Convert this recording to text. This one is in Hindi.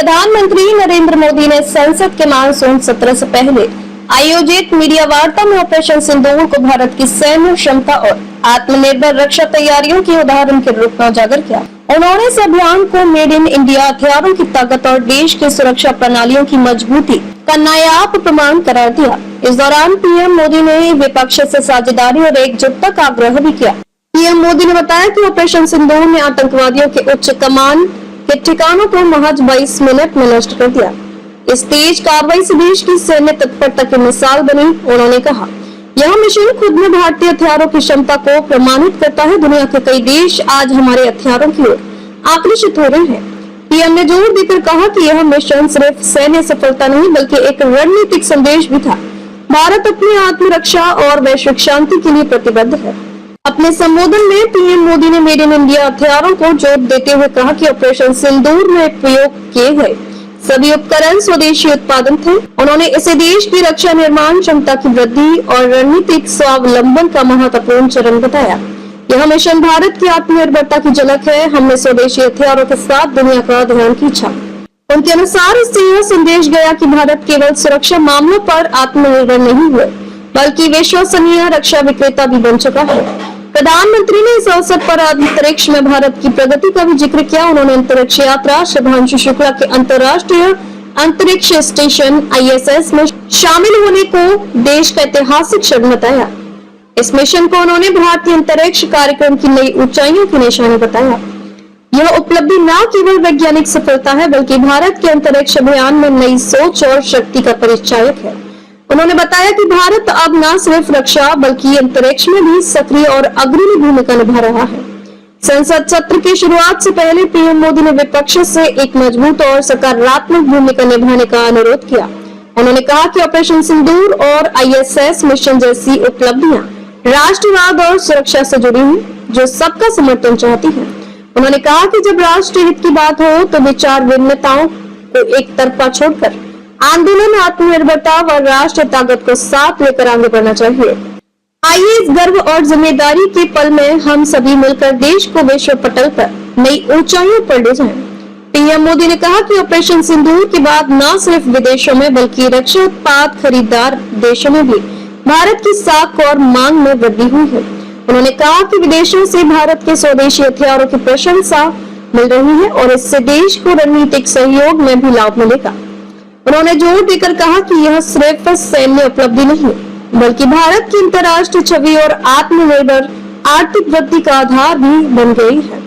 प्रधानमंत्री नरेंद्र मोदी ने संसद के मानसून सत्र से पहले आयोजित मीडिया वार्ता में ऑपरेशन सिंदूर को भारत की सैन्य क्षमता और आत्मनिर्भर रक्षा तैयारियों के उदाहरण के रूप में उजागर किया। उन्होंने इस अभियान को मेड इन इंडिया हथियारों की ताकत और देश की सुरक्षा प्रणालियों की मजबूती का नायाब प्रमाण करार दिया। इस दौरान पीएम मोदी ने विपक्ष से साझेदारी और एकजुटता का आग्रह भी किया। पीएम मोदी ने बताया कि ऑपरेशन सिंदूर ने आतंकवादियों के उच्च कमान के ठिकानों को महज 22 मिनट में नष्ट कर दिया। इस तेज कार्रवाई से देश की सैन्य तत्परता की मिसाल बनी। उन्होंने कहा, यह मिशन खुद में भारतीय हथियारों की क्षमता को प्रमाणित करता है। दुनिया के कई देश आज हमारे हथियारों की ओर आकर्षित हो रहे हैं। पीएम ने जोर देकर कहा कि यह मिशन सिर्फ सैन्य सफलता नहीं बल्कि एक रणनीतिक संदेश भी था। भारत अपनी आत्मरक्षा और वैश्विक शांति के लिए प्रतिबद्ध है। अपने संबोधन में पीएम मोदी ने मेड इन इंडिया हथियारों को जोर देते हुए कहा कि ऑपरेशन सिंदूर में प्रयोग किए गए सभी उपकरण स्वदेशी उत्पादन थे। उन्होंने इसे देश की रक्षा निर्माण क्षमता की वृद्धि और रणनीतिक स्वावलंबन का महत्वपूर्ण चरण बताया। यह मिशन भारत की आत्मनिर्भरता की झलक है। हमने स्वदेशी हथियारों के साथ दुनिया का ध्यान खींचा। उनके अनुसार इससे यह संदेश गया कि भारत केवल सुरक्षा मामलों पर आत्मनिर्भर नहीं हुए बल्कि विश्वसनीय रक्षा विक्रेता भी बन चुका है। प्रधानमंत्री ने इस अवसर पर अंतरिक्ष में भारत की प्रगति का भी जिक्र किया। उन्होंने अंतरिक्ष यात्रा शुभांशु शुक्ला के अंतर्राष्ट्रीय अंतरिक्ष स्टेशन ISS में शामिल होने को देश का ऐतिहासिक क्षण बताया। इस मिशन को उन्होंने भारतीय अंतरिक्ष कार्यक्रम की नई ऊंचाइयों की निशानी बताया। यह उपलब्धि न केवल वैज्ञानिक सफलता है बल्कि भारत के अंतरिक्ष अभियान में नई सोच और शक्ति का परिचायक है। उन्होंने बताया कि भारत अब न सिर्फ रक्षा बल्कि अंतरिक्ष में भी सक्रिय और अग्रणी भूमिका निभा रहा है। संसद सत्र की शुरुआत से पहले पीएम मोदी ने विपक्ष से एक मजबूत और सकारात्मक भूमिका निभाने का अनुरोध किया। उन्होंने कहा कि ऑपरेशन सिंदूर और ISS मिशन जैसी उपलब्धियां राष्ट्रवाद और सुरक्षा से जुड़ी हुई जो सबका समर्थन चाहती है। उन्होंने कहा कि जब राष्ट्र हित की बात हो तो विचार भिन्नताओं को एक तरफा छोड़कर आंदोलन, आत्मनिर्भरता व राष्ट्रीय ताकत को साथ लेकर आगे बढ़ना चाहिए। आइए इस गर्व और जिम्मेदारी के पल में हम सभी मिलकर देश को विश्व पटल पर नई ऊंचाइयों पर ले जाएं। पीएम मोदी ने कहा कि ऑपरेशन सिंदूर के बाद न सिर्फ विदेशों में बल्कि रक्षा उत्पाद खरीदार देशों में भी भारत की साख और मांग में वृद्धि हुई है। उन्होंने कहा कि विदेशों से भारत के स्वदेशी हथियारों की प्रशंसा मिल रही है और इससे देश को रणनीतिक सहयोग में भी लाभ मिलेगा। उन्होंने जोर देकर कहा कि यह सिर्फ सैन्य उपलब्धि नहीं बल्कि भारत की अंतर्राष्ट्रीय छवि और आत्मनिर्भर आर्थिक वृद्धि का आधार भी बन गई है।